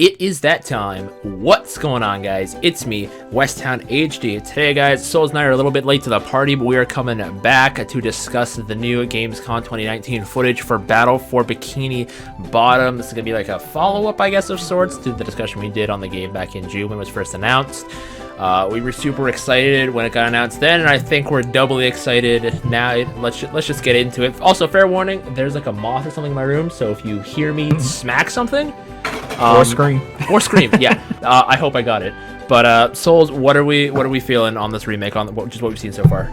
It is that time. What's going on, guys? It's me, Westtown HD. Today, guys, Souls and I are a little bit late to the party, but we are coming back to discuss the new Gamescom 2019 footage for Battle for Bikini Bottom. This is going to be like a follow-up, I guess, of sorts to the discussion we did on the game back in June when it was first announced. We were super excited when it got announced then, and I think we're doubly excited now. Let's just get into it. Also, fair warning, there's like a moth or something in my room, so if you hear me smack something... or scream. Or scream, yeah. I hope I got it. But Souls, what are we feeling on this remake? On just what we've seen so far.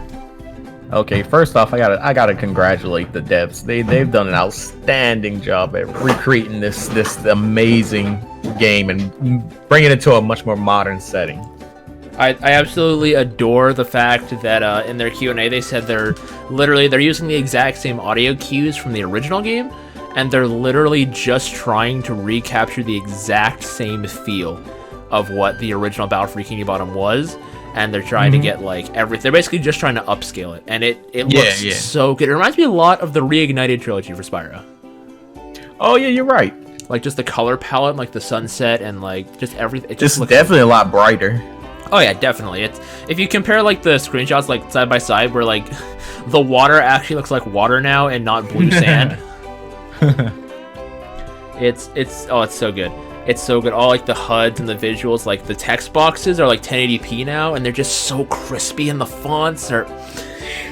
Okay, first off, I gotta congratulate the devs. They've done an outstanding job at recreating this amazing game and bringing it to a much more modern setting. I absolutely adore the fact that in their Q&A they said they're using the exact same audio cues from the original game. And they're literally just trying to recapture the exact same feel of what the original Battle for Bikini Bottom was. And they're trying to get, like, everything. They're basically just trying to upscale it. And it looks so good. It reminds me a lot of the Reignited trilogy for Spyro. Oh, yeah, you're right. Like, just the color palette, like the sunset, and, like, just everything. It's definitely a lot brighter. Oh, yeah, definitely. It's if you compare, like, the screenshots, like, side by side, where, like, the water actually looks like water now and not blue sand. It's so good. It's so good. All like the HUDs and the visuals, like the text boxes are like 1080p now, and they're just so crispy, and the fonts are.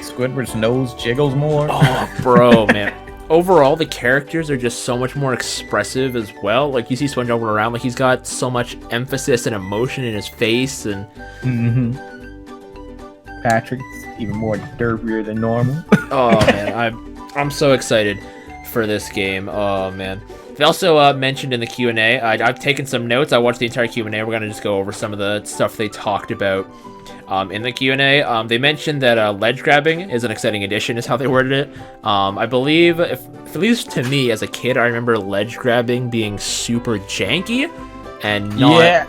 Squidward's nose jiggles more. Oh, bro, man. Overall, the characters are just so much more expressive as well. Like you see Spongebob around, like he's got so much emphasis and emotion in his face, and. Patrick's even more derpier than normal. Oh man, I'm so excited for this game. Oh man. They also mentioned in the Q&A, I've taken some notes. I watched the entire Q&A. We're going to just go over some of the stuff they talked about in the Q&A. They mentioned that ledge grabbing is an exciting addition, is how they worded it. I believe, at least to me as a kid, I remember ledge grabbing being super janky and not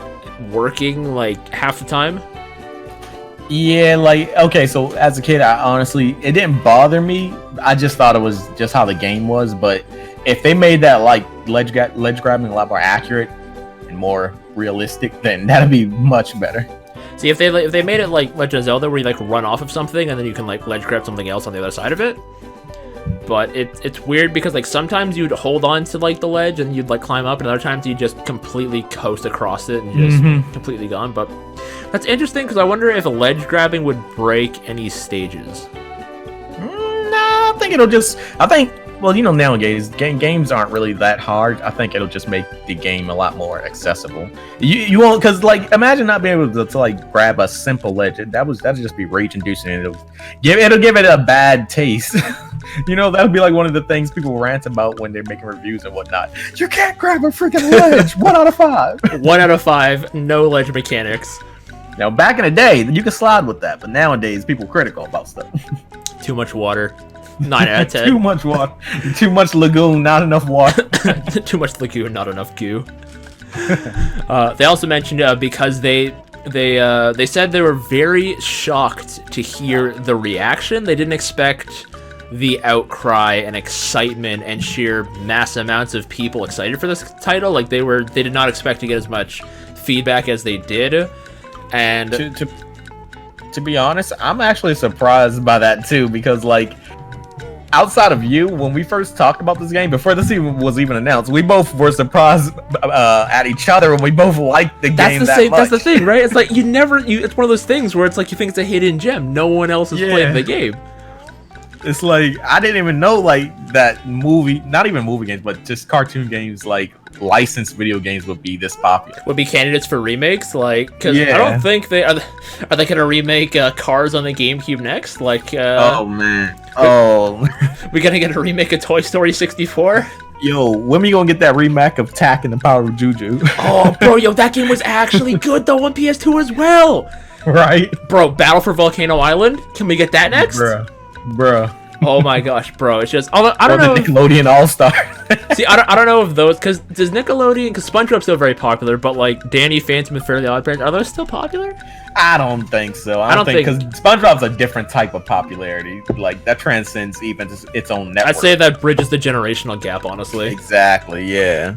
working like half the time. Yeah, like, okay, so as a kid, it didn't bother me. I just thought it was just how the game was, but if they made that, like, ledge grabbing a lot more accurate and more realistic, then that'd be much better. See, if they made it like Legend of Zelda, where you, like, run off of something, and then you can, like, ledge grab something else on the other side of it. But it's weird, because, like, sometimes you'd hold on to, like, the ledge, and you'd, like, climb up, and other times you just completely coast across it, and just completely gone, but... That's interesting, because I wonder if ledge grabbing would break any stages. I think, well, you know, nowadays, games aren't really that hard. I think it'll just make the game a lot more accessible. You won't, because, like, imagine not being able to like, grab a simple ledge. That'd just be rage-inducing, and it'll give it a bad taste. You know, that would be like one of the things people rant about when they're making reviews and whatnot. You can't grab a freaking ledge! 1 out of 5! 1 out of 5, no ledge mechanics. Now, back in the day, you could slide with that, but nowadays, people are critical about stuff. Too much water. 9 out of 10. Too much water. Too much lagoon, not enough water. Too much lagoon, not enough goo. They also mentioned because they said they were very shocked to hear the reaction. They didn't expect the outcry and excitement and sheer mass amounts of people excited for this title. Like they did not expect to get as much feedback as they did. And to be honest, I'm actually surprised by that too, because like outside of you, when we first talked about this game before this was even announced, we both were surprised at each other, and we both liked the game that much. That's the thing, right? It's like it's one of those things where it's like you think it's a hidden gem. No one else is playing the game. It's like I didn't even know like that not even movie games, but just cartoon games, like licensed video games, would be this popular. Would be candidates for remakes, like because I don't think they are they gonna remake Cars on the GameCube next? Like oh man, we gonna get a remake of Toy Story 64? Yo, when we gonna get that remake of Tak and the Power of Juju? Oh, bro, yo, that game was actually good though on PS2 as well. Right, bro. Battle for Volcano Island. Can we get that next? Bruh. Oh my gosh, bro! It's just I don't know. The Nickelodeon All-Star. See, I don't know if those does Nickelodeon, because SpongeBob's still very popular, but like Danny Phantom and Fairly Odd Parents, are those still popular? I don't think so. I don't think because SpongeBob's a different type of popularity. Like that transcends even its own network. I'd say that bridges the generational gap, honestly. Exactly. Yeah.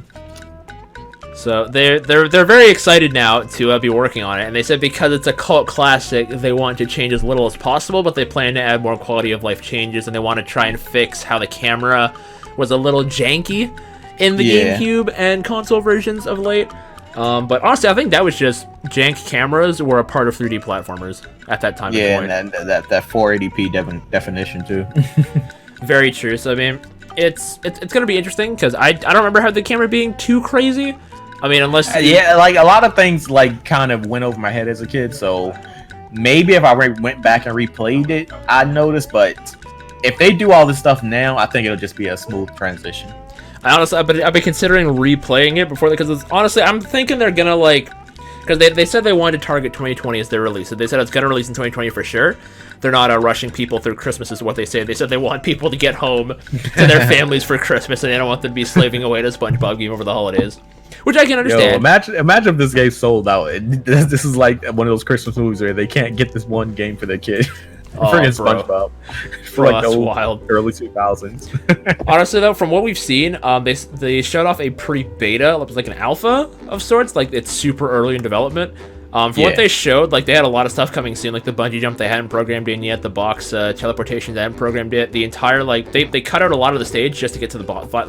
So they're very excited now to be working on it, and they said because it's a cult classic, they want to change as little as possible, but they plan to add more quality of life changes, and they want to try and fix how the camera was a little janky in the GameCube and console versions of late. But honestly, I think that was just jank cameras were a part of 3D platformers at that time. Yeah, and that 480p definition too. Very true. So I mean, it's gonna be interesting because I don't remember how the camera being too crazy. I mean, unless yeah, like a lot of things like kind of went over my head as a kid. So maybe if I went back and replayed it, I'd notice. But if they do all this stuff now, I think it'll just be a smooth transition. I've been considering replaying it before because honestly, I'm thinking they're gonna like, because they said they wanted to target 2020 as their release. So they said it's gonna release in 2020 for sure. They're not rushing people through Christmas is what they say. They said they want people to get home to their families for Christmas, and they don't want them to be slaving away to a Spongebob game over the holidays, which I can understand. Yo, imagine if this game sold out. This is like one of those Christmas movies where they can't get this one game for their kid. Friggin' SpongeBob. For like the wild early 2000s. Honestly, though, from what we've seen, they showed off a pre-beta, it was like an alpha of sorts. Like it's super early in development. From what they showed, like they had a lot of stuff coming soon, like the bungee jump they hadn't programmed in yet, the box teleportation they hadn't programmed it. The entire like they cut out a lot of the stage just to get to the boss fight,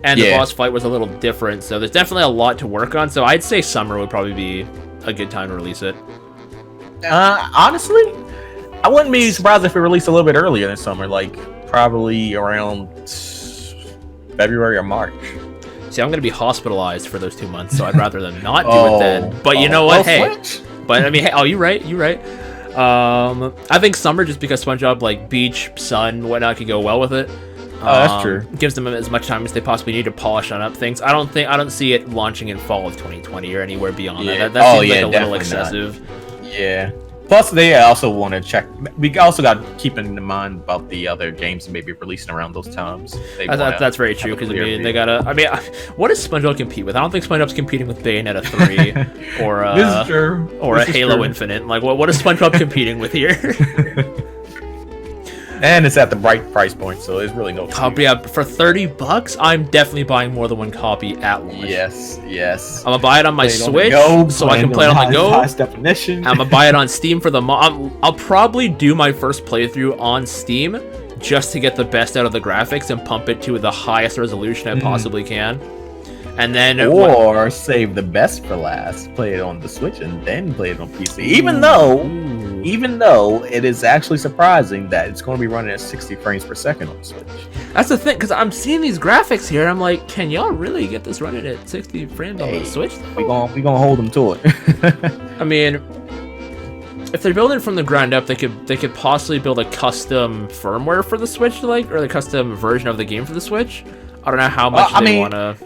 and the boss fight was a little different. So there's definitely a lot to work on. So I'd say summer would probably be a good time to release it. Honestly, I wouldn't be surprised if it released a little bit earlier this summer, like probably around February or March. See, I'm going to be hospitalized for those 2 months, so I'd rather them not do it then. But you know what? Hey, Switch? But I mean, hey, you're right. I think summer, just because SpongeBob, like beach, sun, whatnot, could go well with it. That's true. Gives them as much time as they possibly need to polish on up things. I don't see it launching in fall of 2020 or anywhere beyond that. That seems like a little excessive. Not. Yeah. Plus, they also want to check. We also got to keep in mind about the other games maybe releasing around those times. That's very true because I mean they gotta. I mean, what does SpongeBob compete with? I don't think SpongeBob's competing with Bayonetta 3 or this is true. Or a Halo Infinite. Like, what is SpongeBob competing with here? And it's at the right price point, so there's really no copy. Yeah, for $30, I'm definitely buying more than one copy at launch. Yes. I'm gonna buy it on my Switch so I can play it on the go. Highest definition. I'm gonna buy it on Steam for the I'll probably do my first playthrough on Steam just to get the best out of the graphics and pump it to the highest resolution I possibly can. And then save the best for last, play it on the Switch and then play it on PC. Even though it is actually surprising that it's going to be running at 60 frames per second on the Switch. That's the thing, because I'm seeing these graphics here. I'm like, can y'all really get this running at 60 frames on the Switch? We gonna hold them to it. I mean, if they're building from the ground up, they could possibly build a custom firmware for the Switch, or the custom version of the game for the Switch. I don't know how much they want to.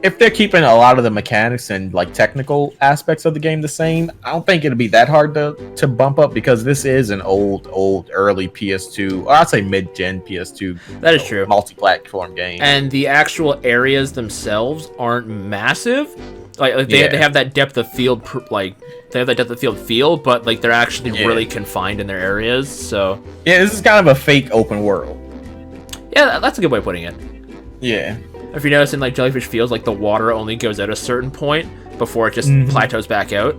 If they're keeping a lot of the mechanics and like technical aspects of the game the same, I don't think it'll be that hard to bump up because this is an old early PS2, or I'd say mid-gen PS2. That is true. Multi-platform game. And the actual areas themselves aren't massive. Like they have that depth of field, feel, but like they're actually really confined in their areas. So yeah, this is kind of a fake open world. Yeah, that's a good way of putting it. Yeah. If you're noticing, like Jellyfish Fields, like the water only goes at a certain point before it just plateaus back out.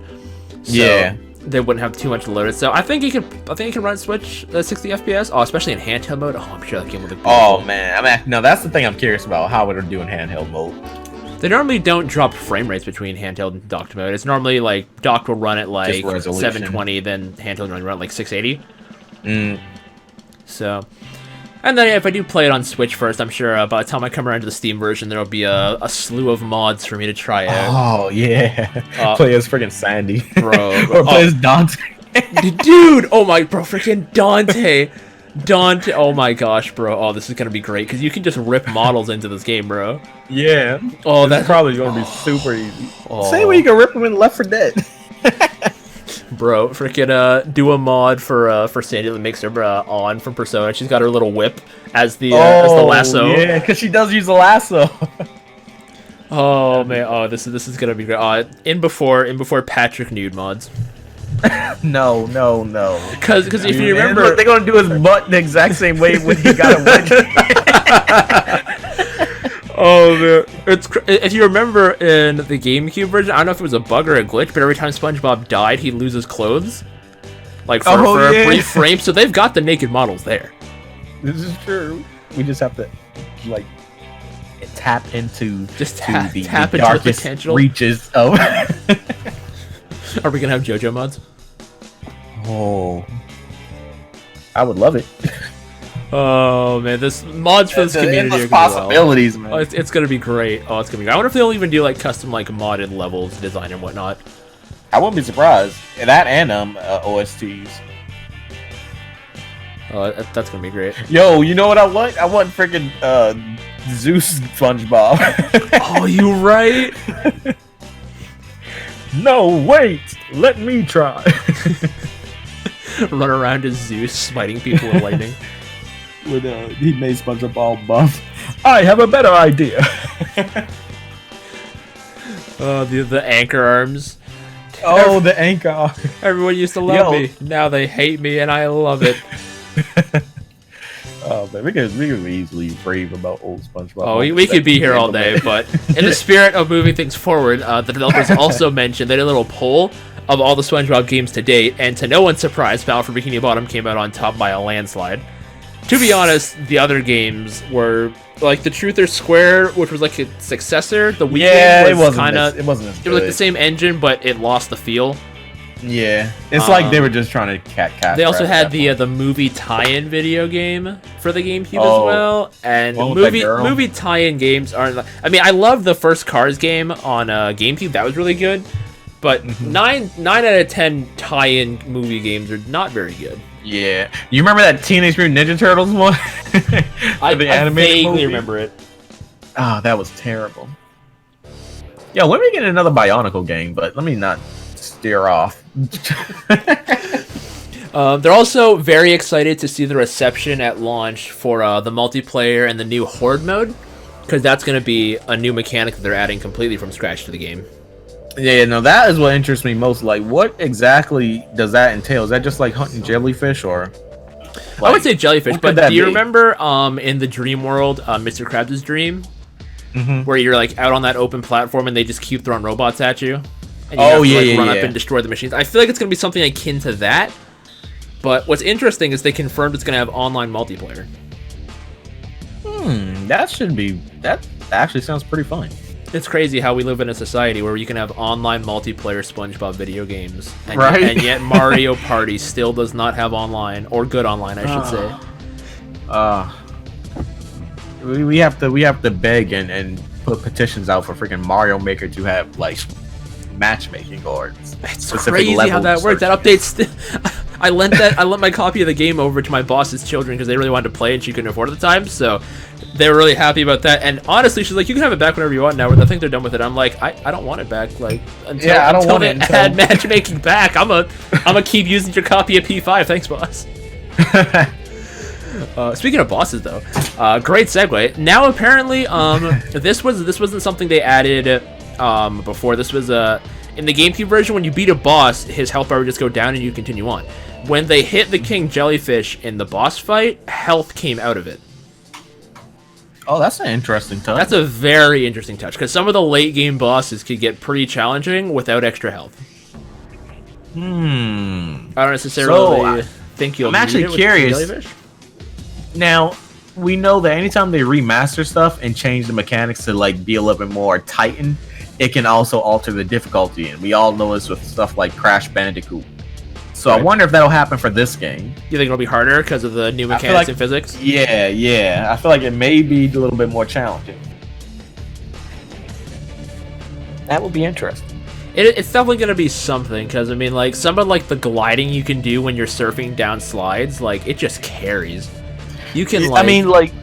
So they wouldn't have too much loaded. So I think you can run Switch 60 FPS. Oh, especially in handheld mode. Oh, I'm sure that game will be. Oh man, no, that's the thing I'm curious about. How it'll do in handheld mode. They normally don't drop frame rates between handheld and docked mode. It's normally like docked will run at like 720, then handheld will run at like 680. So. And then if I do play it on Switch first, I'm sure by the time I come around to the Steam version, there'll be a slew of mods for me to try out. Oh, yeah. Play as friggin' Sandy. Bro. Or play as Dante. Dude! Oh my, bro, freaking Dante. Oh my gosh, bro. Oh, this is gonna be great, because you can just rip models into this game, bro. Yeah. Oh, that's probably gonna be super easy. Same way you can rip them in Left 4 Dead. Bro, freaking do a mod for Sandy that makes her on from Persona. She's got her little whip as the lasso. Yeah, because she does use a lasso. Oh man, oh this is gonna be great. In before Patrick nude mods. No. Because if you remember, what they're gonna do his butt the exact same way when he got a wedge. Oh man, if you remember in the GameCube version, I don't know if it was a bug or a glitch, but every time SpongeBob died, he'd lose his clothes, like for a brief frame. So they've got the naked models there. This is true. We just have to like tap into the darkest potential reaches of. Are we gonna have JoJo mods? Oh, I would love it. Oh man, this mods for this community are possibilities, man. Oh, it's gonna be great. Oh, it's gonna be great. I wonder if they'll even do like custom like modded levels design and whatnot. I wouldn't be surprised. That and OSTs. Oh, that's gonna be great. Yo, you know what I want? I want freaking Zeus SpongeBob. Oh, you right? No, wait. Let me try. Run around as Zeus, smiting people with lightning. With he made SpongeBob all buff. I have a better idea. Oh, the anchor arms. Oh, the anchor arms. Everyone used to love me. Now they hate me, and I love it. Oh, man, we could easily rave about old SpongeBob. Oh, we could be here all day, but in the spirit of moving things forward, the developers also mentioned they did a little poll of all the SpongeBob games to date, and to no one's surprise, Battle for Bikini Bottom came out on top by a landslide. To be honest, the other games were like the Truth or Square, which was like a successor. The Wii game was kind of it wasn't as good. It was like the same engine, but it lost the feel. Yeah, it's like they were just trying to cat. They also had the movie tie-in video game for the GameCube as well, and movie tie-in games aren't. I mean, I love the first Cars game on GameCube. That was really good, but 9 out of 10 tie-in movie games are not very good. Yeah, you remember that Teenage Mutant Ninja Turtles one? I vaguely remember it. Oh, that was terrible. Yeah, when we get another Bionicle game, but let me not steer off. They're also very excited to see the reception at launch for the multiplayer and the new Horde mode, because that's going to be a new mechanic that they're adding completely from scratch to the game. Yeah, no, that is what interests me most. Like, what exactly does that entail? Is that just like hunting jellyfish, or? Like, I would say jellyfish, but do you remember in the Dream World, Mr. Krabs' Dream, where you're like out on that open platform and they just keep throwing robots at you? And you have to run up and destroy the machines. I feel like it's going to be something akin to that. But what's interesting is they confirmed it's going to have online multiplayer. That actually sounds pretty fun. It's crazy how we live in a society where you can have online multiplayer SpongeBob video games. And right? And yet Mario Party still does not have online, or good online, I should say. We have to beg and put petitions out for freaking Mario Maker to have like matchmaking or it's crazy how that works. That update's I lent my copy of the game over to my boss's children because they really wanted to play and she couldn't afford it at the time, so they were really happy about that. And honestly, she's like, you can have it back whenever you want now. I think they're done with it. I'm like, I don't want it back. Like, until they add matchmaking back, I'm a keep using your copy of P5. Thanks, boss. Speaking of bosses, though, great segue. Now, apparently, this wasn't something they added before. This was in the GameCube version. When you beat a boss, his health bar would just go down and you continue on. When they hit the King Jellyfish in the boss fight, health came out of it. Oh, that's an interesting touch. That's a very interesting touch, because some of the late game bosses could get pretty challenging without extra health. I don't necessarily think you'll. I'm actually curious. Now, we know that anytime they remaster stuff and change the mechanics to like be a little bit more tightened, it can also alter the difficulty, and we all know this with stuff like Crash Bandicoot. So I wonder if that'll happen for this game. You think it'll be harder because of the new mechanics and physics? Yeah. I feel like it may be a little bit more challenging. That would be interesting. It's definitely going to be something, because, I mean, like, some of, like, the gliding you can do when you're surfing down slides, like, it just carries. You can, like... I mean, like...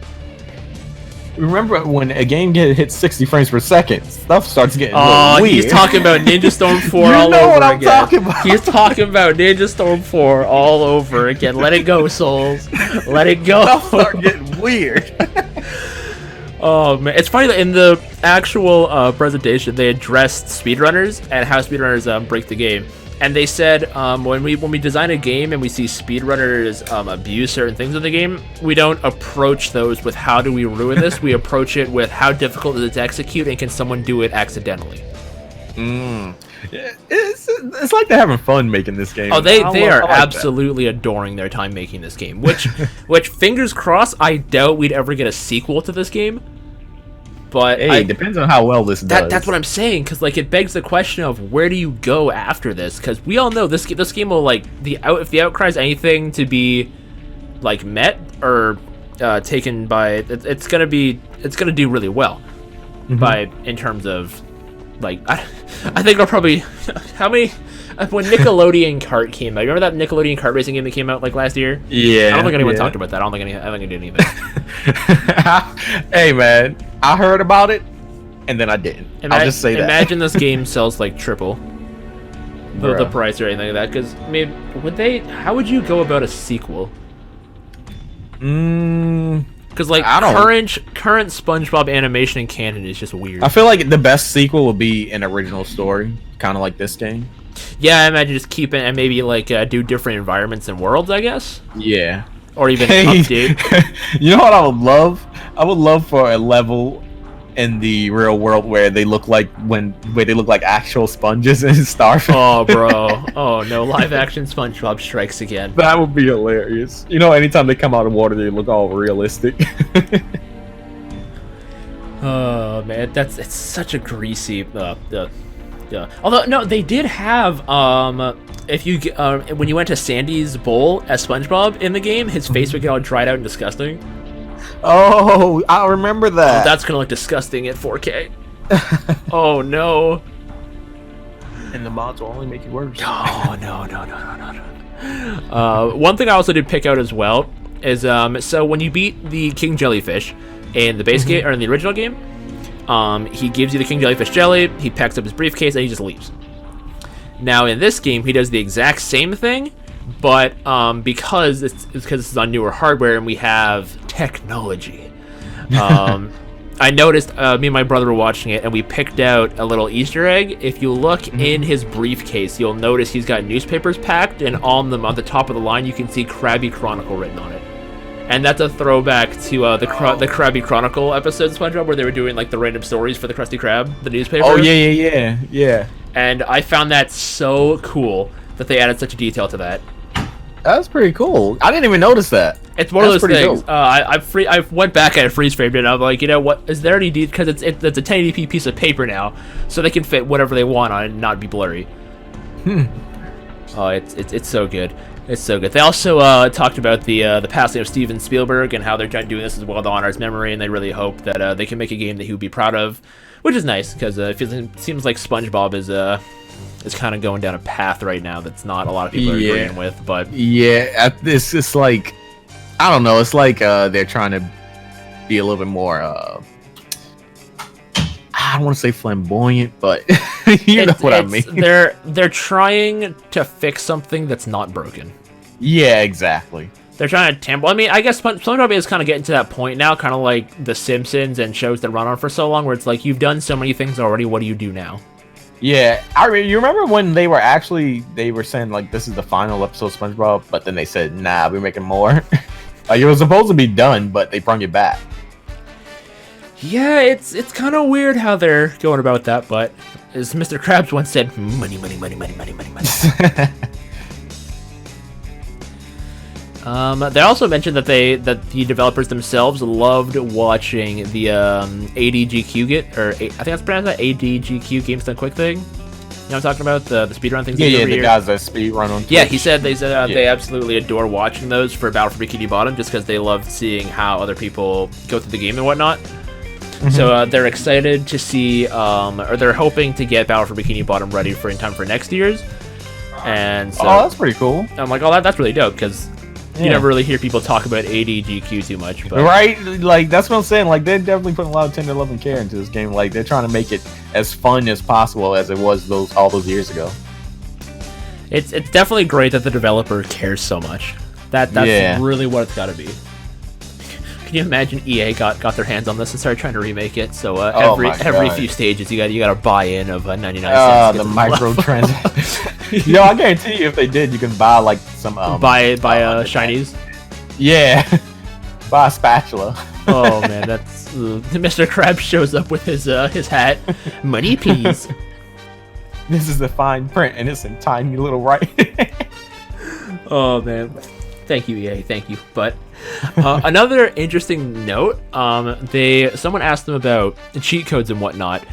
Remember when a game hits 60 frames per second, stuff starts getting weird. He's talking about Ninja Storm 4 all over again. Talking about. He's talking about Ninja Storm 4 all over again. Let it go, Souls. Let it go. Stuff start getting weird. Oh, man. It's funny that in the actual presentation, they addressed speedrunners and how speedrunners break the game. And they said when we design a game and we see speedrunners abuse certain things in the game, we don't approach those with how do we ruin this. We approach it with how difficult is it to execute and can someone do it accidentally. It's like they're having fun making this game. Oh, they are absolutely adoring their time making this game. Which fingers crossed, I doubt we'd ever get a sequel to this game. But it depends on how well this does. That's what I'm saying, because like it begs the question of where do you go after this? Because we all know this game will like if the outcry is anything to be like met or taken by, it's gonna do really well in terms of like I think it'll probably how many when Nickelodeon Kart came out. Remember that Nickelodeon Kart racing game that came out like last year? Yeah. I don't think anyone talked about that. I don't think it did anything. Hey man, I heard about it, and then I didn't. I'll just say that. Imagine this game sells like triple the price or anything like that. Because I mean, how would you go about a sequel? Because like current SpongeBob animation in canon is just weird. I feel like the best sequel would be an original story, kind of like this game. Yeah, I imagine just keep it and maybe like do different environments and worlds, I guess. Yeah. Or even update. You know what I would love? I would love for a level in the real world where they look like actual sponges in Starfield. Oh, bro. Oh no, live action SpongeBob strikes again. That would be hilarious. You know, anytime they come out of water, they look all realistic. Oh man, it's such a greasy. Yeah. Although no, they did have if you when you went to Sandy's bowl as SpongeBob in the game, his face would get all dried out and disgusting. Oh, I remember that. Oh, that's gonna look disgusting at 4K. Oh no. And the mods will only make it worse. Oh no. One thing I also did pick out as well is so when you beat the King Jellyfish in the base game or in the original game, he gives you the King Jellyfish jelly, he packs up his briefcase, and he just leaves. Now in this game, he does the exact same thing, but because this is on newer hardware and we have technology, I noticed me and my brother were watching it, and we picked out a little Easter egg. If you look in his briefcase, you'll notice he's got newspapers packed, and on the top of the line, you can see Krabby Chronicle written on it. And that's a throwback to the Krabby Chronicle episodes of SpongeBob, where they were doing like the random stories for the Krusty Krab, the newspaper. Oh yeah. And I found that so cool that they added such a detail to that. That's pretty cool. I didn't even notice that. It's one of those things. I went back and freeze framed it, and I'm like, you know what? Is there any detail? Because it's a 1080p piece of paper now, so they can fit whatever they want on it and not be blurry. Oh, it's so good. It's so good. They also talked about the passing of Steven Spielberg and how they're doing this as well to honor his memory, and they really hope that they can make a game that he would be proud of, which is nice because it seems like SpongeBob is kind of going down a path right now that's not a lot of people are agreeing with. But yeah, it's like I don't know. It's like they're trying to be a little bit more. I don't want to say flamboyant, but you know what I mean. They're trying to fix something that's not broken. Yeah, exactly. They're trying to tamper. I mean, I guess SpongeBob is kind of getting to that point now, kind of like The Simpsons and shows that run on for so long, where it's like, you've done so many things already, what do you do now? Yeah, you remember when they were saying like this is the final episode of SpongeBob, but then they said, nah, we're making more. Like it was supposed to be done, but they brought it back. Yeah, it's kind of weird how they're going about that, but as Mr. Krabs once said, money. They also mentioned that the developers themselves loved watching the ADGQ I think that's pronounced that ADGQ Games Done Quick thing. You know what I'm talking about? The speedrun things. Yeah, the guys that speedrun on Twitch. Yeah, they said they absolutely adore watching those for Battle for Bikini Bottom, just because they love seeing how other people go through the game and whatnot. So they're excited to see, or they're hoping to get Battle for Bikini Bottom ready in time for next year's. And so, that's pretty cool. I'm like, that's really dope, because you never really hear people talk about ADGQ too much. But. Right? Like, that's what I'm saying. Like, they're definitely putting a lot of tender love and care into this game. Like, they're trying to make it as fun as possible as it was all those years ago. It's definitely great that the developer cares so much. That's really what it's got to be. Can you imagine EA got their hands on this and started trying to remake it? So every few stages, you got a buy-in of 99 cents. The microtransactions. Yo, I guarantee you, if they did, you can buy like some buy shinies. Yeah, buy a spatula. Oh man, that's Mr. Krabs shows up with his hat. Money, please. This is the fine print, and it's in tiny little writing. Oh man, thank you, EA, thank you. But another interesting note, someone asked them about the cheat codes and whatnot,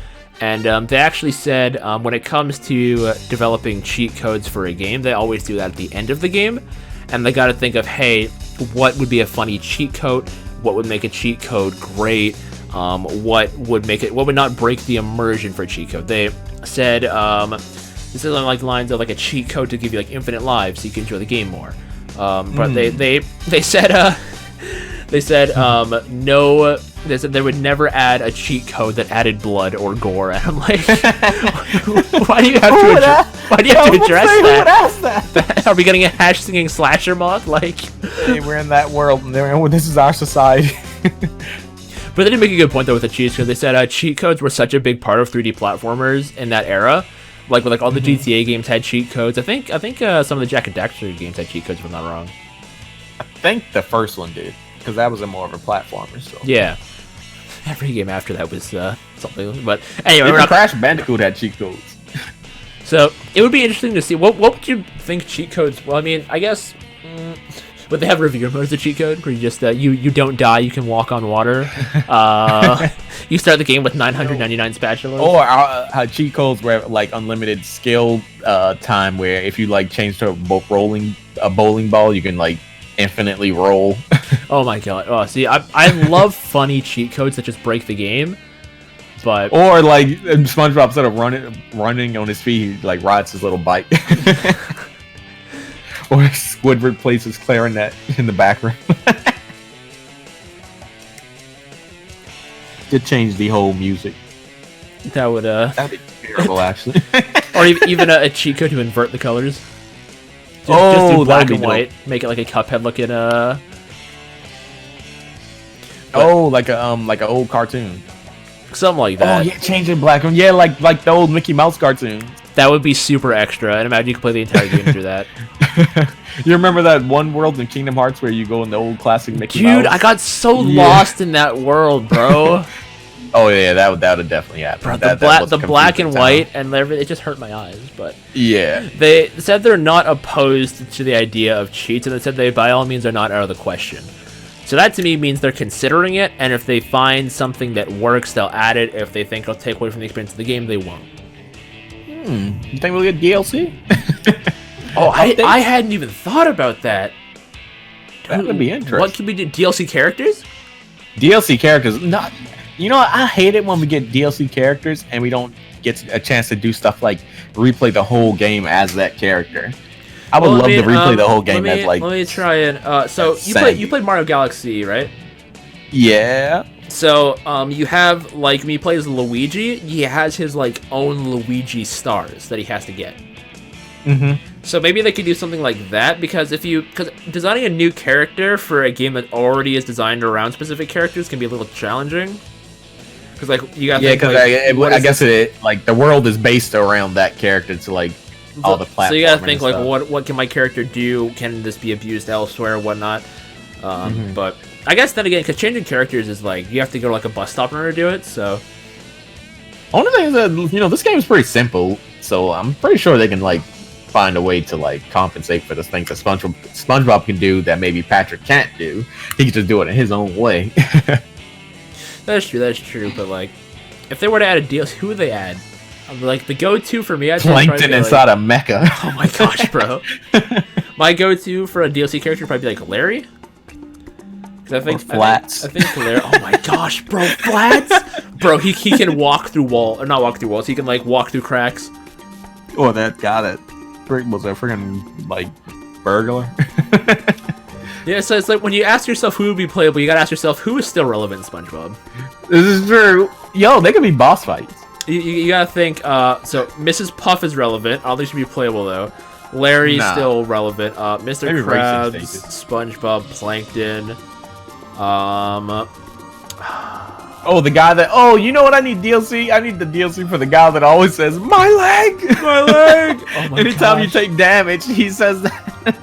and they actually said when it comes to developing cheat codes for a game, they always do that at the end of the game, and they got to think of, hey, what would be a funny cheat code? What would make a cheat code great? What would not break the immersion for a cheat code? They said this is on like the lines of like a cheat code to give you like infinite lives so you can enjoy the game more. But they said no. They said they would never add a cheat code that added blood or gore. And I'm like, why do you have to address that? Who would ask that? Are we getting a hash singing slasher mod? Like, hey, we're in that world. And this is our society. But they did make a good point though with the cheats, because they said cheat codes were such a big part of 3D platformers in that era. Like all the GTA games had cheat codes. I think some of the Jak and Daxter games had cheat codes, if I'm not wrong. I think the first one did, because that was more of a platformer. So yeah, every game after that was something. But anyway, even Crash Bandicoot had cheat codes. So it would be interesting to see what would you think cheat codes. Well, I mean, I guess. Would they have reviewer mode as a cheat code where you just you don't die, you can walk on water? You start the game with 999 spatulas. Or how cheat codes were like unlimited skill time, where if you like change to a bowling ball, you can like infinitely roll. Oh my god! Oh, see, I love funny cheat codes that just break the game. But or like SpongeBob, instead of running on his feet, he like rides his little bike. Or Squidward plays his clarinet in the background. Could change the whole music. That would that'd be terrible, actually. Or even a cheat code to invert the colors. Just do black and white. Make it like a Cuphead looking like an old cartoon. Something like that. Oh yeah, change it black and yeah, like the old Mickey Mouse cartoon. That would be super extra, and imagine you could play the entire game through that. You remember that one world in Kingdom Hearts where you go in the old classic Mickey Mouse? Dude, I got so lost in that world, bro. Oh yeah, that would definitely happen. Bro, the black and white and everything, it just hurt my eyes. But yeah, they said they're not opposed to the idea of cheats, and they said they by all means are not out of the question. So that to me means they're considering it, and if they find something that works, they'll add it. If they think it'll take away from the experience of the game, they won't. You think we'll get DLC? Oh, I hadn't even thought about that. That would be interesting. What could we do? DLC characters? DLC characters. Not. You know what? I hate it when we get DLC characters and we don't get a chance to do stuff like replay the whole game as that character. I would love to replay the whole game as like. Let me try and. So you played Mario Galaxy, right? Yeah. So you have like when he plays Luigi, he has his like own Luigi stars that he has to get. So maybe they could do something like that, because designing a new character for a game that already is designed around specific characters can be a little challenging. Because like you got I guess like the world is based around that character to like all the platforms. So you gotta think like what can my character do? Can this be abused elsewhere? Whatnot. But I guess then again, because changing characters is like you have to go to like a bus stop in order to do it. So only thing is that this game is pretty simple, so I'm pretty sure they can like find a way to like compensate for the things that SpongeBob can do that maybe Patrick can't do. He can just do it in his own way. That's true. But like, if they were to add a DLC, who would they add? Like the go-to for me, I'd Plankton inside a mecha. Oh my gosh, bro! My go-to for a DLC character would probably be like Larry. I think Flats. I think Larry. Oh my gosh, bro, Flats, bro. He can walk through walls, or not walk through walls. He can like walk through cracks. Oh, that got it. Was a freaking like burglar? Yeah, so it's like when you ask yourself who would be playable, you gotta ask yourself who is still relevant in SpongeBob. This is true. Yo, they could be boss fights. You gotta think. So Mrs. Puff is relevant. I don't think she'd be playable though. Larry's still relevant. Mr. Maybe Krabs, SpongeBob, Plankton. Oh, the guy that. Oh, you know what? I need DLC. I need the DLC for the guy that always says my leg, my leg. Oh my Anytime you gosh. take damage, he says that.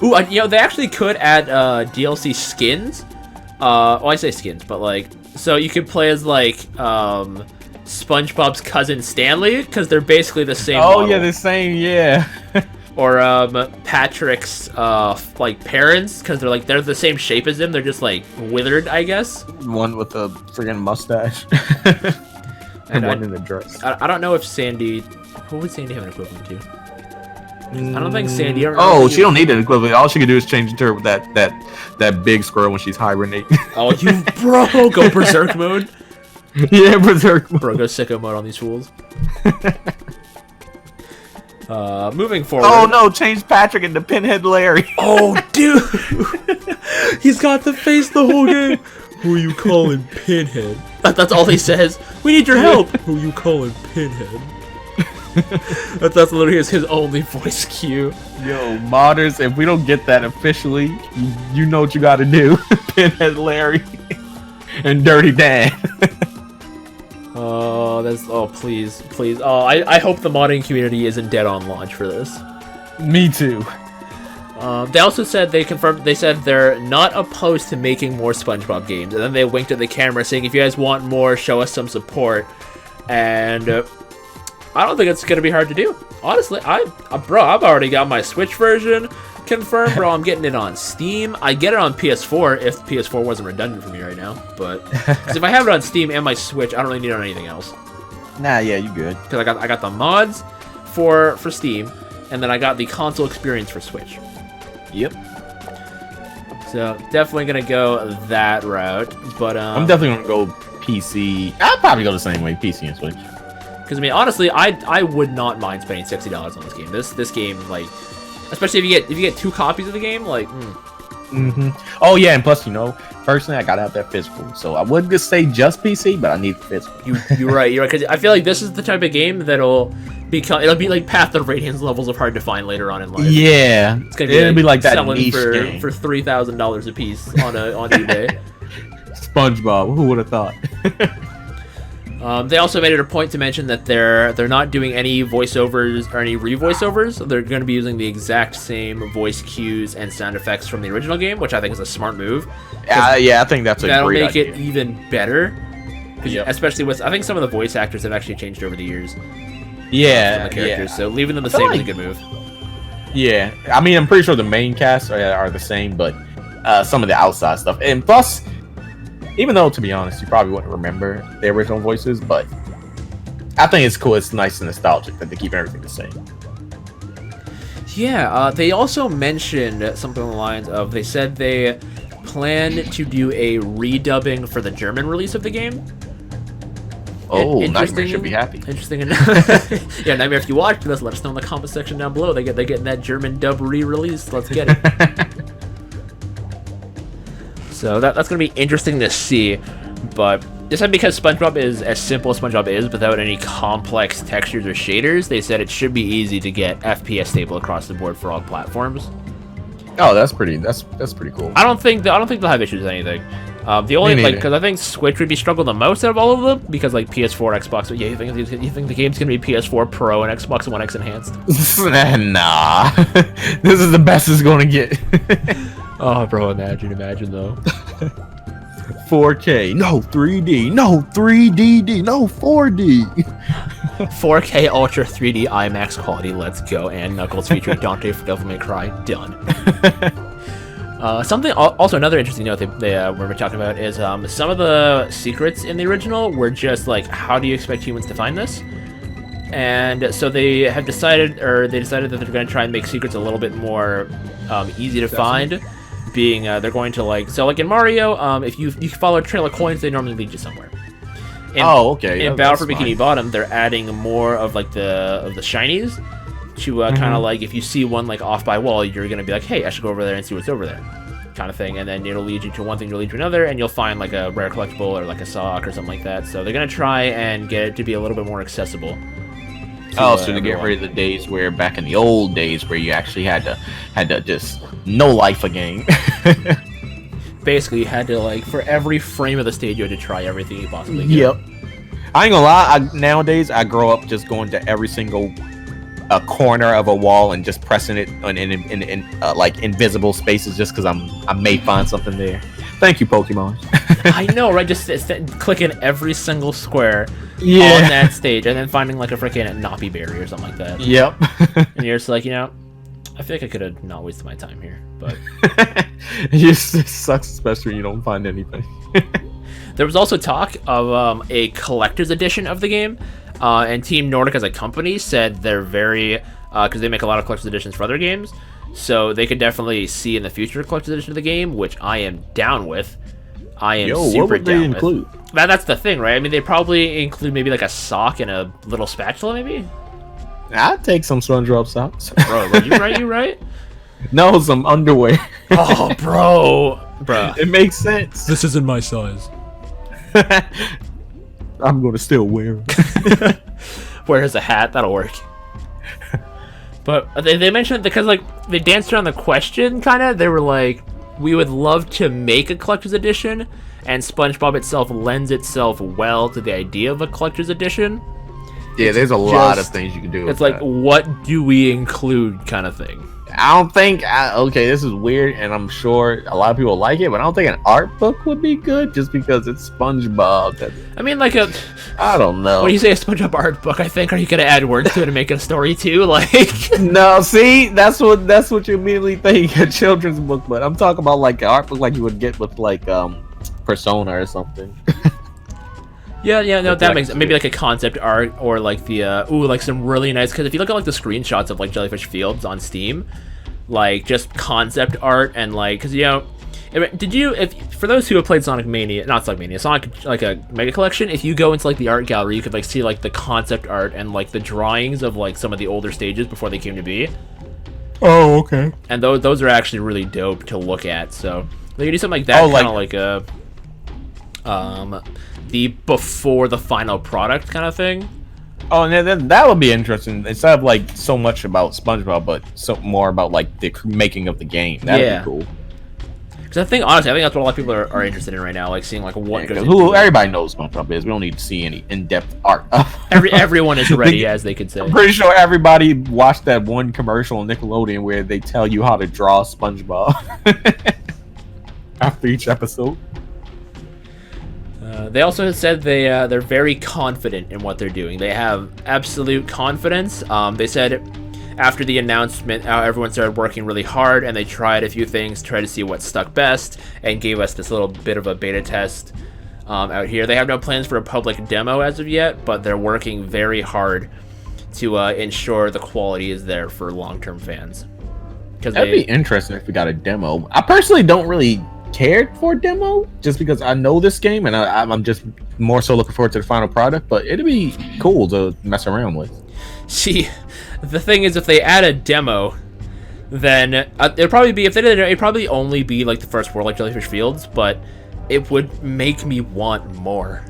Ooh, you know, they actually could add DLC skins. Well, I say skins, but like, so you could play as like SpongeBob's cousin Stanley, because they're basically the same. Oh model. yeah, the same. Yeah. Or Patrick's like parents, because they're the same shape as him. They're just like withered, I guess. One with a friggin' mustache. and one in a dress. I don't know if Sandy. Who would Sandy have an equivalent to? I don't think Sandy. Oh, she don't need an equivalent. All she can do is change into her with that big squirrel when she's hibernating. Oh, you bro, go berserk mode. Yeah, berserk mode. Bro, go sicko mode on these fools. Moving forward. Oh no, change Patrick into Pinhead Larry. Oh, dude. He's got the face the whole game. Who you calling Pinhead? That's all he says. We need your help. Who you calling Pinhead? That's literally his only voice cue. Yo, modders, if we don't get that officially, you know what you gotta do. Pinhead Larry and Dirty Dan. Oh, please. Oh, I hope the modding community isn't dead on launch for this. Me too. They also said they said they're not opposed to making more SpongeBob games, and then they winked at the camera saying, if you guys want more, show us some support. And I don't think it's gonna be hard to do. Honestly, I've already got my Switch version confirmed, bro. I'm getting it on Steam. I get it on PS4 if PS4 wasn't redundant for me right now. But 'cause if I have it on Steam and my Switch, I don't really need it on anything else. Nah, yeah, you good. Because I got the mods for Steam, and then I got the console experience for Switch. Yep. So definitely gonna go that route. But I'm definitely gonna go PC. I'll probably go the same way, PC and Switch. Because I mean, honestly, I would not mind spending $60 on this game. This game, like, especially if you get 2 copies of the game, like. Oh yeah, and plus, you know, personally, I gotta have that physical. So I would just say just PC, but I need the physical. You're right. Because I feel like this is the type of game that'll it'll be like Path of Radiance levels of hard to find later on in life. Yeah, it's gonna it'll be like that selling niche for game. for $3,000 a piece on eBay. SpongeBob, who would have thought? They also made it a point to mention that they're not doing any voiceovers or any re-voiceovers. They're going to be using the exact same voice cues and sound effects from the original game, which I think is a smart move. Yeah, I think that's a that'll great make idea. it even better. Yep. Especially with, I think some of the voice actors have actually changed over the years. Yeah, from the characters, yeah. so leaving them the I feel same is a like- good move. Yeah, I mean, I'm pretty sure the main cast are the same, but some of the outside stuff, and plus, even though to be honest, you probably wouldn't remember the original voices, but I think it's cool. It's nice and nostalgic that they keep everything the same. Yeah, they also mentioned something along the lines of, they said they plan to do a redubbing for the German release of the game. Oh, Nightmare should be happy. Interesting enough. Yeah, Nightmare, if you watched this, let us know in the comment section down below. They're getting that German dub re-release. Let's get it. So that's going to be interesting to see. But this time, because SpongeBob is as simple as SpongeBob is, without any complex textures or shaders, they said it should be easy to get FPS stable across the board for all platforms. Oh, that's pretty cool. I don't think they'll have issues with anything. The only because I think Switch would be struggle the most out of all of them, because like PS4, Xbox. Yeah, you think the game's gonna be PS4 Pro and Xbox One X enhanced? Nah, this is the best it's gonna get. Oh, bro, imagine though. 4K, no 3D, no 3D, no 4D. 4K Ultra 3D IMAX quality, let's go. And Knuckles featuring Dante for Devil May Cry, done. Also another interesting note they were talking about is some of the secrets in the original were just like, how do you expect humans to find this? And so they decided that they're going to try and make secrets a little bit more easy to find. Being they're going to like in Mario, if you follow a trail of coins, they normally lead you somewhere. Okay. In Battle for Bikini Bottom, they're adding more of like the shinies to kind of like, if you see one like off by wall, you're gonna be like, hey, I should go over there and see what's over there, kind of thing. And then it'll lead you to one thing, to lead to another, and you'll find like a rare collectible or like a sock or something like that. So they're gonna try and get it to be a little bit more accessible. So to get rid of the days where back in the old days where you actually had to just no life a game. basically you had to like for every frame of the stage you had to try everything you possibly could. Yep. I ain't gonna lie. Nowadays, I grow up just going to every single corner of a wall and just pressing it in like invisible spaces just because I may find something there. Thank you, Pokemon. I know, right? Just clicking every single square on that stage and then finding like a freaking Nappy berry or something like that. Yep. And you're just like, you know, I feel like I could have not wasted my time here, but it sucks, especially when you don't find anything. There was also talk of a collector's edition of the game, and Team Nordic as a company said they're very, because they make a lot of collector's editions for other games, so they could definitely see in the future a collector's edition of the game, which I am down with. I am super what would down they include? with. That's the thing, right? I mean, they probably include maybe like a sock and a little spatula, maybe? I'd take some Spongebob socks. Bro, you right? No, some underwear. Oh, bro. It makes sense. This isn't my size. I'm gonna still wear it. Wears a hat, that'll work. But they mentioned, because like they danced around the question, kind of. They were like, we would love to make a collector's edition, and SpongeBob itself lends itself well to the idea of a collector's edition. Yeah, there's a lot of things you can do. It's like, what do we include, kind of thing. I don't think. Okay, this is weird, and I'm sure a lot of people like it, but I don't think an art book would be good, just because it's SpongeBob. I mean, like I don't know. When you say a SpongeBob art book, I think, are you gonna add words to it and make it a story too? Like, no, see, that's what you immediately think, a children's book. But I'm talking about like an art book, like you would get with like Persona or something. Yeah, no, that makes maybe like a concept art, or like the like some really nice, because if you look at like the screenshots of like Jellyfish Fields on Steam, like just concept art, and like, because you know, for those who have played Sonic like a Mega Collection, if you go into like the art gallery, you could like see like the concept art and like the drawings of like some of the older stages before they came to be. Oh, okay. And those are actually really dope to look at. So they could do something like that, kind of like a the before the final product kind of thing. Oh, and that would be interesting. Instead of like so much about SpongeBob, but so more about like the making of the game. That'd be cool. Because I think that's what a lot of people are interested in right now, like seeing like what goes into who everybody knows SpongeBob is. We don't need to see any in-depth art. Everyone is ready, as they could say. I'm pretty sure everybody watched that one commercial on Nickelodeon where they tell you how to draw SpongeBob after each episode. They also said they're very confident in what they're doing. They have absolute confidence. They said after the announcement, everyone started working really hard, and they tried a few things, tried to see what stuck best, and gave us this little bit of a beta test out here. They have no plans for a public demo as of yet, but they're working very hard to ensure the quality is there for long-term fans. That'd be interesting if we got a demo. I personally don't really cared for a demo, just because I know this game, and I'm just more so looking forward to the final product, but it'd be cool to mess around with. See, the thing is, if they add a demo, then it'd probably be, if they did it, it'd probably only be like the first world, like Jellyfish Fields, but it would make me want more.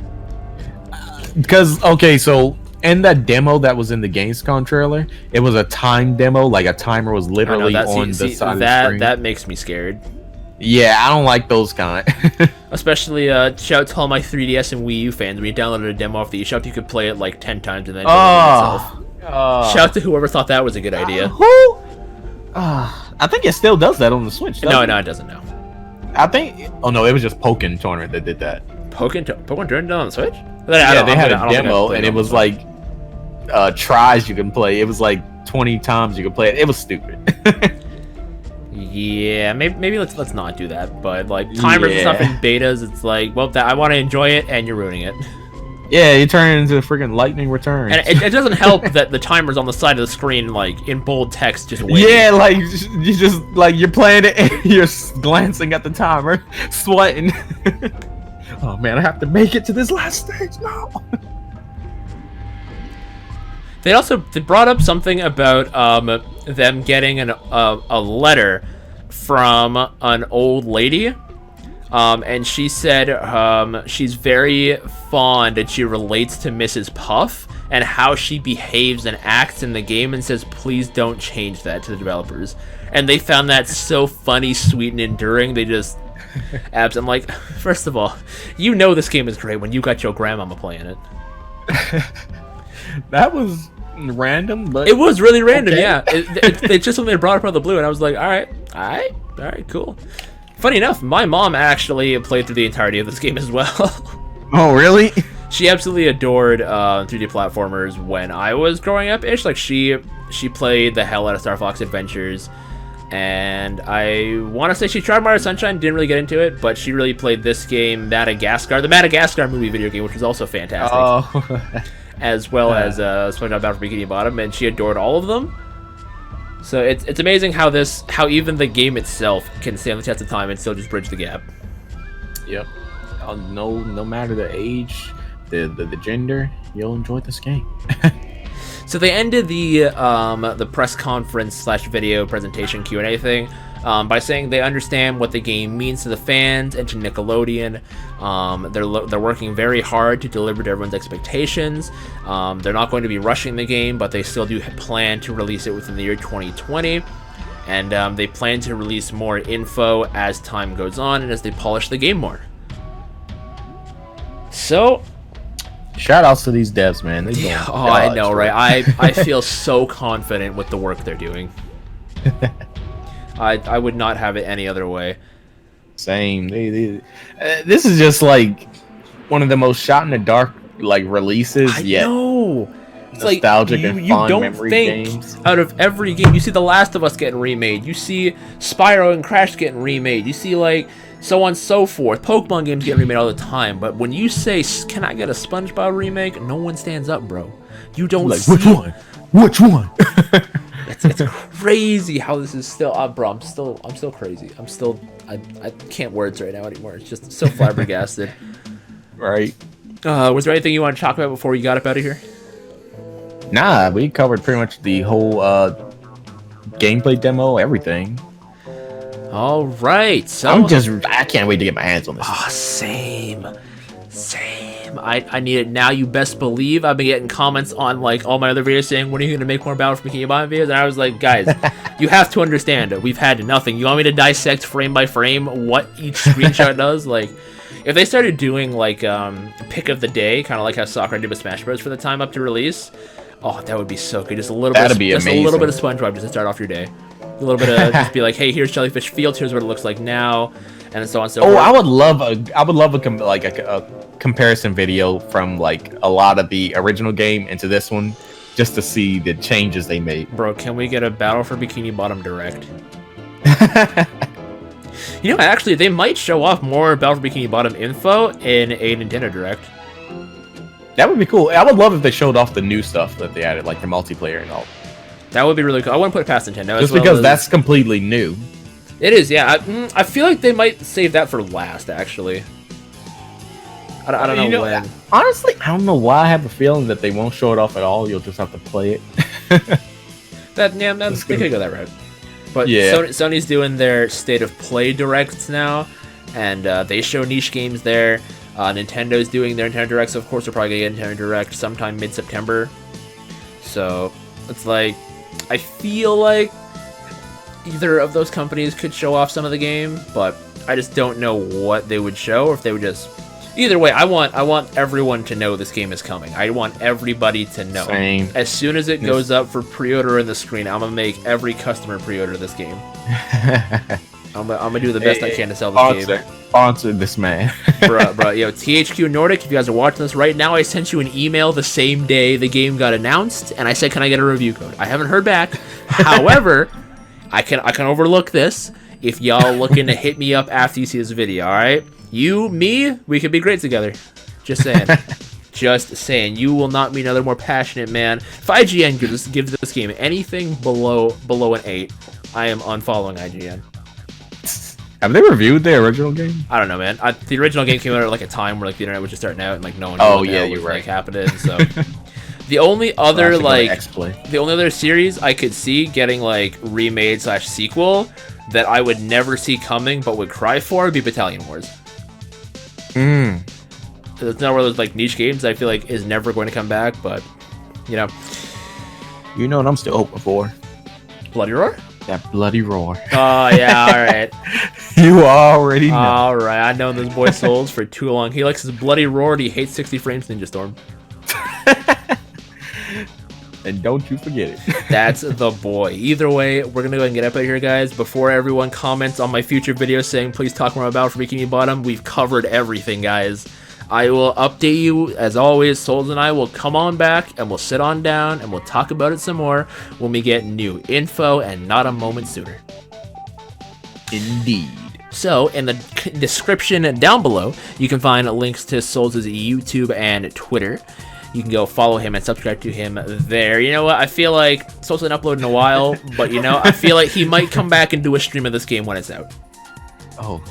Because, okay, so in that demo that was in the Gamescom trailer, it was a time demo, like a timer was literally on the side of the screen. That makes me scared. Yeah, I don't like those kind. Especially, shout out to all my 3DS and Wii U fans. When you downloaded a demo off the eShop, you could play it like 10 times and then itself. Shout out to whoever thought that was a good idea. I think it still does that on the Switch. No, it doesn't. No. I think. Oh no, it was just Pokken Tournament that did that. Pokken Tournament on the Switch? Yeah, they had a demo, and it was like tries you can play. It was like 20 times you could play it. It was stupid. Yeah, maybe let's not do that. But like timers and stuff in betas, it's like, well, I want to enjoy it, and you're ruining it. Yeah, you turn it into freaking lightning returns. And it doesn't help that the timer's on the side of the screen, like in bold text, just waiting. Yeah, like you just like you're playing it, and you're glancing at the timer, sweating. Oh man, I have to make it to this last stage now. They brought up something about them getting a letter from an old lady, and she said she's very fond and she relates to Mrs. Puff and how she behaves and acts in the game, and says please don't change that to the developers. And they found that so funny, sweet, and enduring. They just Abs, I'm like, first of all, you know this game is great when you got your grandmama playing it. That was random, but it was really random. okay. Yeah, it just something brought up out of the blue, and I was like, all right, cool. Funny enough, my mom actually played through the entirety of this game as well. Oh, really? She absolutely adored 3D platformers when I was growing up ish. Like she played the hell out of Star Fox Adventures, and I want to say she tried Mario Sunshine, didn't really get into it, but she really played this game, Madagascar, the Madagascar movie video game, which was also fantastic. Oh. As well as Spongebob Battle for Bikini Bottom, and she adored all of them. So it's amazing how even the game itself can stand the test of time and still just bridge the gap. Yep. No matter the age, the gender, you'll enjoy this game. So they ended the press conference / video presentation Q&A thing by saying they understand what the game means to the fans and to Nickelodeon. They're working very hard to deliver to everyone's expectations. They're not going to be rushing the game, but they still do plan to release it within the year 2020. And they plan to release more info as time goes on and as they polish the game more. So, shout outs to these devs, man. I know, right? I feel so confident with the work they're doing. I would not have it any other way. Same. This is just like one of the most shot in the dark like releases yet. No, it's nostalgic like and you fond don't memory think games. Out of every game, you see The Last of Us getting remade. You see Spyro and Crash getting remade. You see like so on and so forth. Pokemon games get remade all the time. But when you say, "Can I get a SpongeBob remake?" no one stands up, bro. You don't like see which one? Which one? It's crazy how this is still bro. I'm still crazy. I can't words right now anymore. It's just so flabbergasted. Right. Was there anything you want to talk about before you got up out of here? Nah, we covered pretty much the whole gameplay demo, everything. All right. So I can't wait to get my hands on this. Oh, same. I need it now. You best believe I've been getting comments on like all my other videos saying, "When are you gonna make more Battle for Bikini Bottom videos?" And I was like, guys, you have to understand, we've had nothing. You want me to dissect frame by frame what each screenshot does? Like, if they started doing like pick of the day, kind of like how Sakura did with Smash Bros. For the time up to release, oh, that would be so good. Just a little bit of SpongeBob just to start off your day. A little bit of just be like, hey, here's Jellyfish Fields. Here's what it looks like now, and so on and so forth. I would love a comparison video from like a lot of the original game into this one, just to see the changes they made. Bro, can we get a Battle for Bikini Bottom direct? You know, actually, they might show off more Battle for Bikini Bottom info in a Nintendo Direct. That would be cool. I would love if they showed off the new stuff that they added, like the multiplayer and all. That would be really cool. I wouldn't put it past Nintendo. Just because that's completely new. It is, yeah. I feel like they might save that for last, actually. I don't know when. Honestly, I don't know why I have a feeling that they won't show it off at all. You'll just have to play it. They could go that route. But yeah. Sony's doing their State of Play Directs now, and they show niche games there. Nintendo's doing their Nintendo Directs. Of course, we're probably going to get Nintendo Direct sometime mid-September. So, it's like, I feel like either of those companies could show off some of the game, but I just don't know what they would show, or if they would just... Either way, I want everyone to know this game is coming. I want everybody to know. Same. As soon as it goes up for pre-order in the screen, I'm gonna make every customer pre-order this game. I'm gonna do the best I can to sell this game. Sponsor this man. bro, yo, THQ Nordic, if you guys are watching this right now, I sent you an email the same day the game got announced, and I said, can I get a review code? I haven't heard back. However, I can overlook this if y'all looking to hit me up after you see this video, alright? You, me, we could be great together. Just saying. Just saying. You will not meet another more passionate man. If IGN gives this game anything below an 8, I am unfollowing IGN. Have they reviewed the original game? I don't know, man. The original game came out at like a time where like the internet was just starting out and like no one knew what was like happening. So the only other series I could see getting like remade / sequel that I would never see coming but would cry for would be Battalion Wars. It's not one of those like niche games I feel like is never going to come back, but you know what I'm still hoping for? Bloody Roar? That bloody roar. Oh yeah, all right. You already know. All right, I've known this boy Souls for too long. He likes his bloody roar. He hates 60 frames Ninja Storm. And don't you forget it. That's the boy. Either way, we're gonna go ahead and get up out of here, guys. Before everyone comments on my future videos saying please talk more about Bikini Bottom, we've covered everything, guys. I will update you as always. Souls and I will come on back and we'll sit on down and we'll talk about it some more when we get new info and not a moment sooner. Indeed. So, in the description down below, you can find links to Souls' YouTube and Twitter. You can go follow him and subscribe to him there. You know what? I feel like Souls hasn't uploaded in a while, but you know, I feel like he might come back and do a stream of this game when it's out. Oh,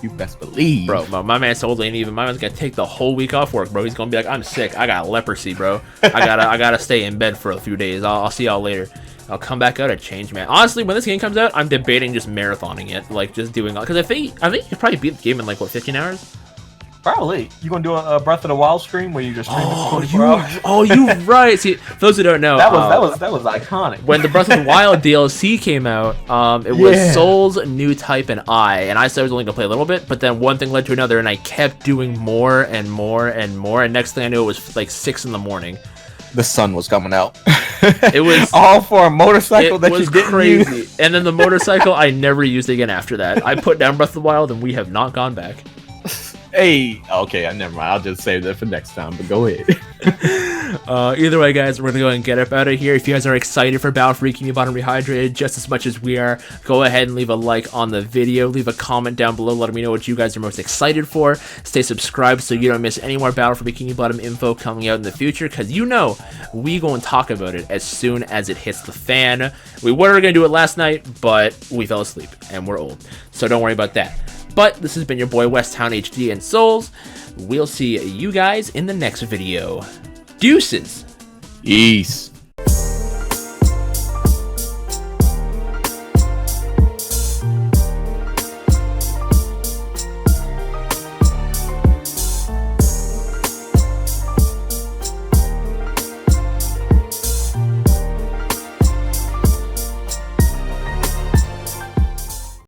you best believe. Bro, my man Souls ain't even. My man's gonna take the whole week off work, bro. He's gonna be like, I'm sick. I got leprosy, bro. I gotta stay in bed for a few days. I'll see y'all later. I'll come back out and change, man. Honestly, when this game comes out, I'm debating just marathoning it, like just doing, because I think you could probably beat the game in like what, 15 hours. Probably. You gonna do a Breath of the Wild stream where you just stream it 24 hours? Oh, you right. See, for those who don't know, that was iconic. When the Breath of the Wild DLC came out, it was Souls, New Type, and I said I was only gonna play a little bit, but then one thing led to another, and I kept doing more and more and more, and next thing I knew, it was like 6 in the morning. The sun was coming out. It was all for a motorcycle that you didn't crazy. use. And then the motorcycle I never used again after that. I put down Breath of the Wild, and we have not gone back. Hey, okay, never mind. I'll just save that for next time, but go ahead. Either way, guys, we're gonna go and get up out of here. If you guys are excited for Battle for Bikini Bottom Rehydrated just as much as we are, go ahead and leave a like on the video. Leave a comment down below letting me know what you guys are most excited for. Stay subscribed so you don't miss any more Battle for Bikini Bottom info coming out in the future, because you know we go and talk about it as soon as it hits the fan. We were gonna do it last night, but we fell asleep and we're old, so don't worry about that. But this has been your boy Westtown HD and Souls. We'll see you guys in the next video. Deuces. Peace.